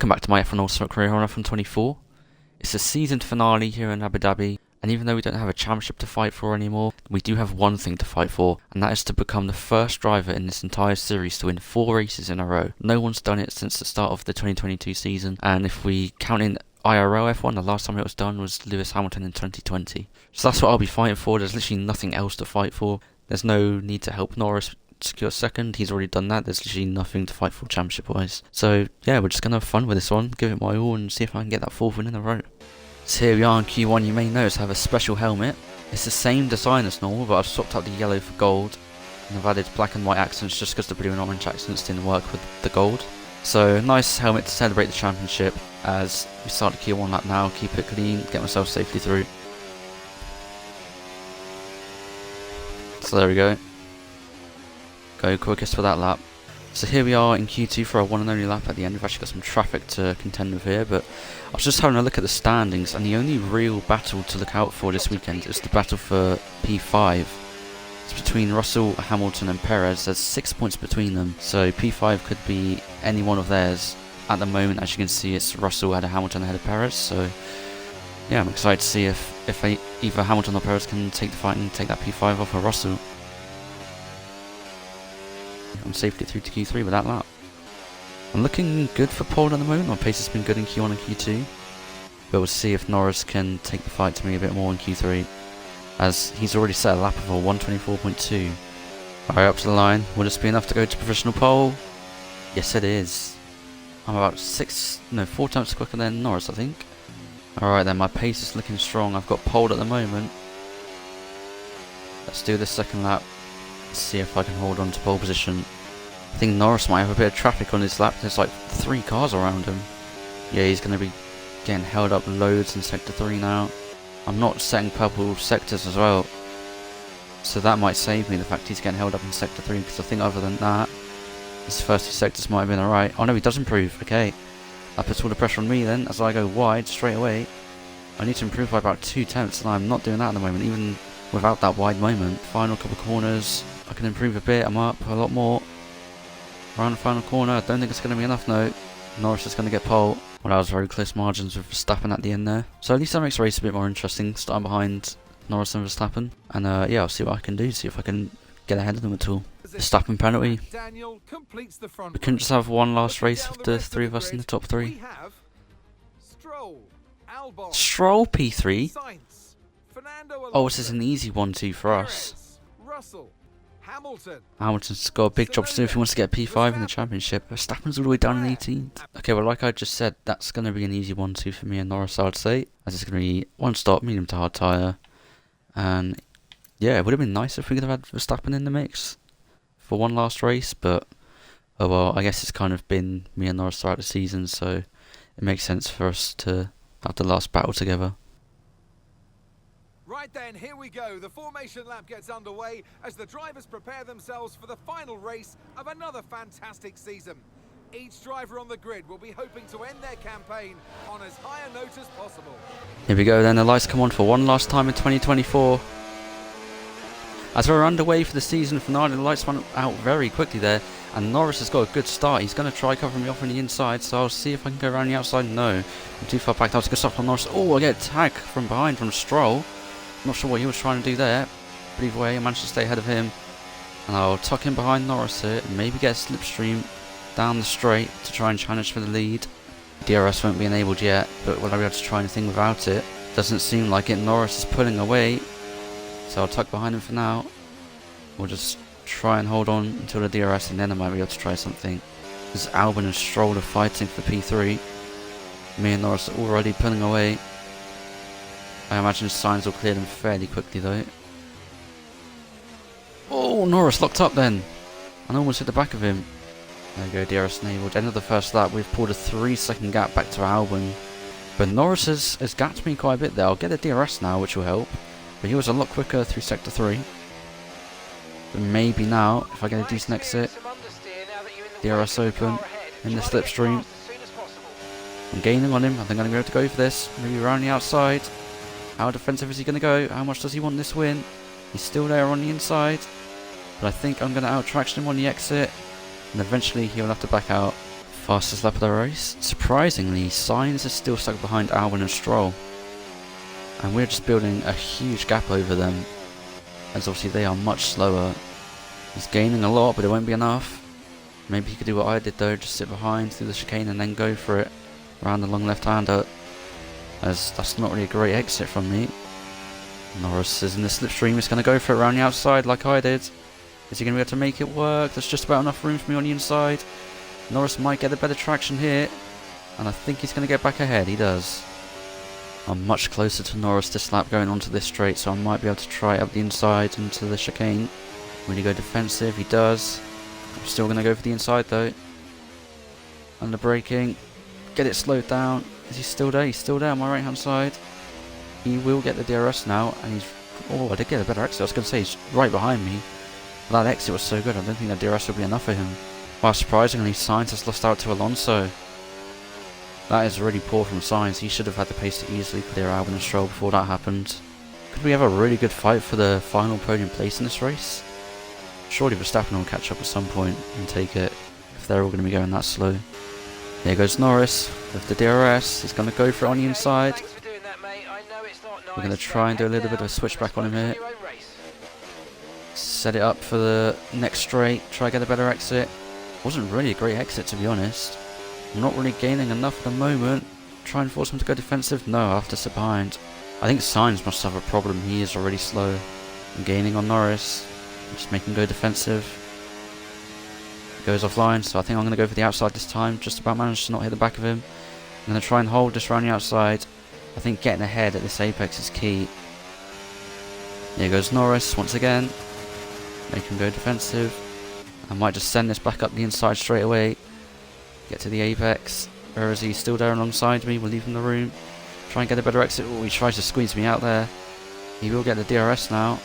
Welcome back to my F1 Ultimate Career on F1 24. It's the season finale here in Abu Dhabi, and even though we don't have a championship to fight for anymore, we do have one thing to fight for, and that is to become the first driver in this entire series to win 4 races in a row. No one's done it since the start of the 2022 season, and if we count in IRL F1, the last time it was done was Lewis Hamilton in 2020. So that's what I'll be fighting for. There's literally nothing else to fight for. There's no need to help Norris secure second. He's already done that. There's literally nothing to fight for championship wise. So yeah, we're just gonna have fun with this one, give it my all and see if I can get that 4th win in a row. So here we are in Q1. You may notice I have a special helmet. It's the same design as normal, but I've swapped out the yellow for gold, and I've added black and white accents just because the blue and orange accents didn't work with the gold. So nice helmet to celebrate the championship as we start the Q1 lap now. Keep it clean, get myself safely through. So there we go. Go quickest for that lap. So here we are in Q2 for our one and only lap at the end. We've actually got some traffic to contend with here, but I was just having a look at the standings, and the only real battle to look out for this weekend is the battle for P5. It's between Russell, Hamilton and Perez. There's 6 points between them, so P5 could be any one of theirs. At the moment, as you can see, it's Russell ahead of Hamilton ahead of Perez, so yeah, I'm excited to see if either Hamilton or Perez can take the fight and take that P5 off of Russell. I'm safely through to Q3 with that lap. I'm looking good for pole at the moment. My pace has been good in Q1 and Q2, but we'll see if Norris can take the fight to me a bit more in Q3, as he's already set a lap of a 124.2. Alright, up to the line. Will this be enough to go to professional pole? Yes, it is. I'm about 4 times quicker than Norris, I think. Alright then, my pace is looking strong. I've got pole at the moment. Let's do this second lap. See if I can hold on to pole position. I think Norris might have a bit of traffic on his lap. There's like 3 cars around him. Yeah, he's going to be getting held up loads in sector 3 now. I'm not setting purple sectors as well, so that might save me, the fact he's getting held up in sector 3, because I think other than that, his first 2 sectors might have been alright. Oh no, he does improve. Okay, that puts all the pressure on me then as I go wide straight away. I need to improve by about 2 tenths, and I'm not doing that at the moment, even without that wide moment. Final couple corners, I can improve a bit. I'm up a lot more. Around the final corner, I don't think it's going to be enough, no. Norris is going to get pole. Well, that was very close margins with Verstappen at the end there. So at least that makes the race a bit more interesting, starting behind Norris and Verstappen. And yeah, I'll see what I can do, see if I can get ahead of them at all. Verstappen penalty. We couldn't just have one last race with the 3 of us in the top 3. Stroll P3? Oh, this is an easy 1-2 for us. Hamilton's got a big job to do if he wants to get P5 in the championship. Verstappen's all the way down in 18th. Okay, well, like I just said, that's going to be an easy 1-2 for me and Norris, I'd say, as it's going to be 1 stop, medium to hard tyre. And yeah, it would have been nice if we could have had Verstappen in the mix for one last race, but oh well, I guess it's kind of been me and Norris throughout the season, so it makes sense for us to have the last battle together. Right then, here we go. The formation lap gets underway as the drivers prepare themselves for the final race of another fantastic season. Each driver on the grid will be hoping to end their campaign on as high a note as possible. Here we go then, the lights come on for one last time in 2024. As we're underway for the season finale, the lights went out very quickly there, and Norris has got a good start. He's going to try covering me off on the inside, so I'll see if I can go around the outside. No, I'm too far back. That was a good start from Norris. Oh, I get tagged from behind from Stroll. Not sure what he was trying to do there, but either way I managed to stay ahead of him, and I'll tuck in behind Norris here and maybe get a slipstream down the straight to try and challenge for the lead. DRS won't be enabled yet, but will I be able to try anything without it? Doesn't seem like it. Norris is pulling away, so I'll tuck behind him for now. We'll just try and hold on until the DRS, and then I might be able to try something. As Albon and Stroll are fighting for P3, me and Norris are already pulling away. I imagine signs will clear them fairly quickly though. Oh, Norris locked up then. I almost hit the back of him. There we go, DRS enabled. End of the first lap, we've pulled a 3-second gap back to Albon. But Norris has gapped me quite a bit there. I'll get a DRS now, which will help. But he was a lot quicker through sector 3. But maybe now, if I get a decent exit, DRS open, in the slipstream. I'm gaining on him. I think I'm going to be able to go for this. Maybe around the outside. How defensive is he going to go? How much does he want this win? He's still there on the inside. But I think I'm going to out-traction him on the exit. And eventually he'll have to back out Fastest lap of the race. Surprisingly, Sainz is still stuck behind Albon and Stroll. And we're just building a huge gap over them, as obviously they are much slower. He's gaining a lot, but it won't be enough. Maybe he could do what I did though, just sit behind through the chicane and then go for it around the long left-hander, as that's not really a great exit from me. Norris is in the slipstream, he's going to go for it around the outside like I did. Is he going to be able to make it work? There's just about enough room for me on the inside. Norris might get a better traction here, and I think he's going to get back ahead. He does. I'm much closer to Norris this lap going onto this straight, so I might be able to try it up the inside into the chicane. Will he go defensive? He does. I'm still going to go for the inside though. Under braking. Get it slowed down. Is he still there? He's still there on my right hand side. He will get the DRS now, and he's... Oh, I did get a better exit. I was going to say he's right behind me. But that exit was so good, I don't think the DRS will be enough for him. Wow, surprisingly, Sainz has lost out to Alonso. That is really poor from Sainz. He should have had the pace to easily clear Albon and Stroll before that happened. Could we have a really good fight for the final podium place in this race? Surely Verstappen will catch up at some point and take it, if they're all going to be going that slow. Here goes Norris with the DRS. He's going to go for it on the inside. We're going to try and do a little bit of a switchback on him here. Set it up for the next straight. Try to get a better exit. Wasn't really a great exit, to be honest. I'm not really gaining enough at the moment. Try and force him to go defensive. No, I have to sit behind. I think Sainz must have a problem. He is already slow. I'm gaining on Norris. Just make him go defensive. He goes offline, so I think I'm going to go for the outside this time. Just about managed to not hit the back of him. I'm going to try and hold this around the outside. I think getting ahead at this apex is key. Here goes Norris once again. Make him go defensive. I might just send this back up the inside straight away. Get to the apex. Where is he? Still there alongside me. We'll leave him the room. Try and get a better exit. Oh, he tries to squeeze me out there. He will get the DRS now.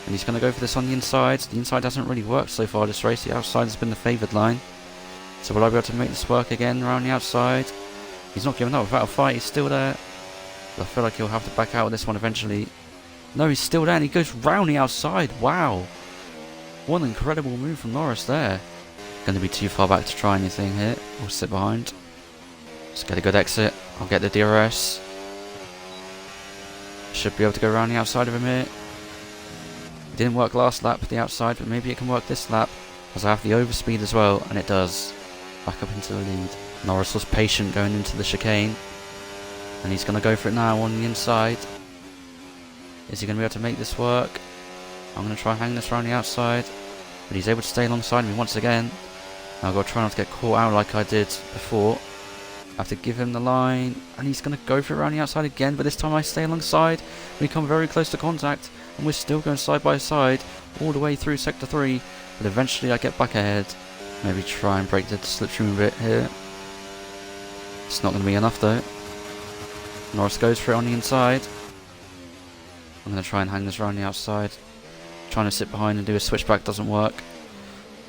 And he's going to go for this on the inside. The inside hasn't really worked so far this race. The outside has been the favoured line. So will I be able to make this work again around the outside? He's not giving up without a fight. He's still there. But I feel like he'll have to back out of this one eventually. No, he's still there and he goes round the outside. Wow. What an incredible move from Norris there. Going to be too far back to try anything here. I'll sit behind. Just get a good exit. I'll get the DRS. Should be able to go around the outside of him here. It didn't work last lap with the outside, but maybe it can work this lap, as I have the overspeed as well, and it does. Back up into the lead. Norris was patient going into the chicane, and he's going to go for it now on the inside. Is he going to be able to make this work? I'm going to try and hang this around the outside, but he's able to stay alongside me once again. Now I've got to try not to get caught out like I did before. I have to give him the line, and he's going to go for it around the outside again, but this time I stay alongside. We come very close to contact, and we're still going side by side all the way through Sector 3, but eventually I get back ahead. Maybe try and break the slipstream a bit here. It's not going to be enough though. Norris goes for it on the inside. I'm going to try and hang this around the outside. Trying to sit behind and do a switchback doesn't work.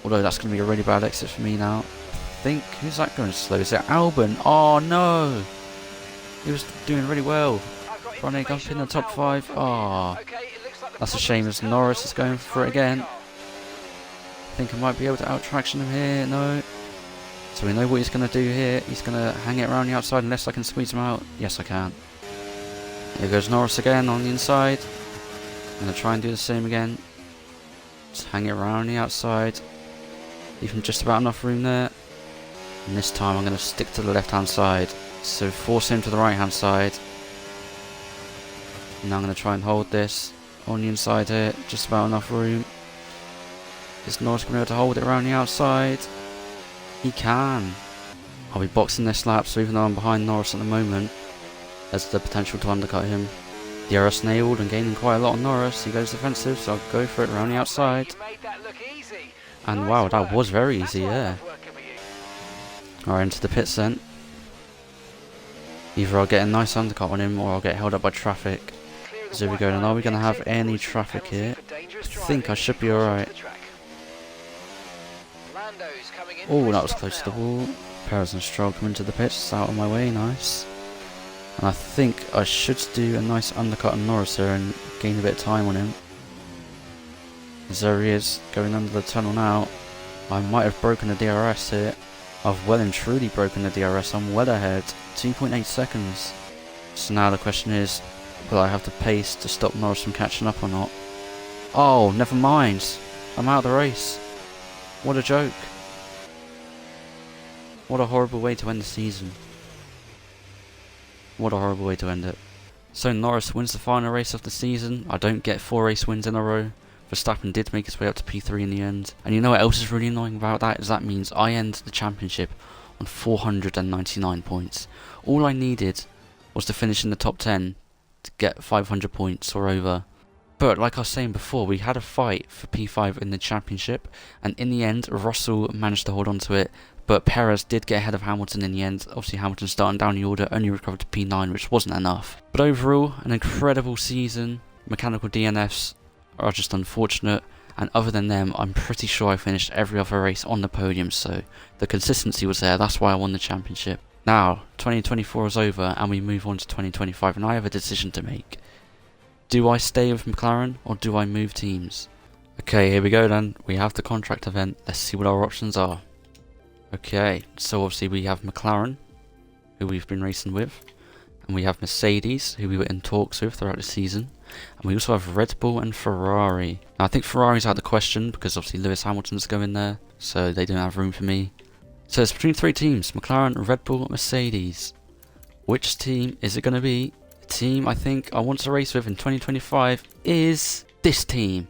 Although that's going to be a really bad exit for me now. I think, who's that going slow? Is it Albon? Oh no! He was doing really well. Running up in the top 5. Oh, that's a shame as Norris is going for it again. I think I might be able to out-traction him here. No. So we know what he's going to do here. He's going to hang it around the outside unless I can squeeze him out. Yes, I can. Here goes Norris again on the inside. I'm going to try and do the same again. Just hang it around the outside. Leave him just about enough room there. And this time I'm going to stick to the left hand side. So force him to the right hand side. Now I'm going to try and hold this on the inside here. Just about enough room. Is Norris going to be able to hold it around the outside? He can. I'll be boxing this lap, so even though I'm behind Norris at the moment, there's the potential to undercut him. DRS nailed and gaining quite a lot on Norris. He goes defensive, so I'll go for it around the outside. And wow, that was very easy, yeah. Alright, into the pits then. Either I'll get a nice undercut on him or I'll get held up by traffic. So here we go, and are we going to have any traffic here? I think I should be alright. Oh, that was close to the wall. Perez and Stroll come into the pits, out of my way, nice. And I think I should do a nice undercut on Norris here and gain a bit of time on him. As there he is, going under the tunnel now. I might have broken the DRS here. I've well and truly broken the DRS. I'm well ahead, 2.8 seconds. So now the question is, will I have the pace to stop Norris from catching up or not? Oh, never mind. I'm out of the race. What a joke. What a horrible way to end the season. What a horrible way to end it. So Norris wins the final race of the season. I don't get 4 race wins in a row. Verstappen did make his way up to P3 in the end. And you know what else is really annoying about that? Is that means I end the championship on 499 points. All I needed was to finish in the top 10 to get 500 points or over. But like I was saying before, we had a fight for P5 in the championship, and in the end Russell managed to hold on to it, but Perez did get ahead of Hamilton in the end. Obviously Hamilton starting down the order, only recovered to P9, which wasn't enough. But overall, an incredible season. Mechanical DNFs are just unfortunate, and other than them, I'm pretty sure I finished every other race on the podium, so the consistency was there. That's why I won the championship. Now, 2024 is over, and we move on to 2025, and I have a decision to make. Do I stay with McLaren, or do I move teams? Okay, here we go then. We have the contract event. Let's see what our options are. Okay, so obviously we have McLaren, who we've been racing with, and we have Mercedes, who we were in talks with throughout the season, and we also have Red Bull and Ferrari. Now I think Ferrari's out of the question, because obviously Lewis Hamilton's going there, so they don't have room for me. So it's between 3 teams, McLaren, Red Bull, Mercedes. Which team is it going to be? The team I think I want to race with in 2025 is this team.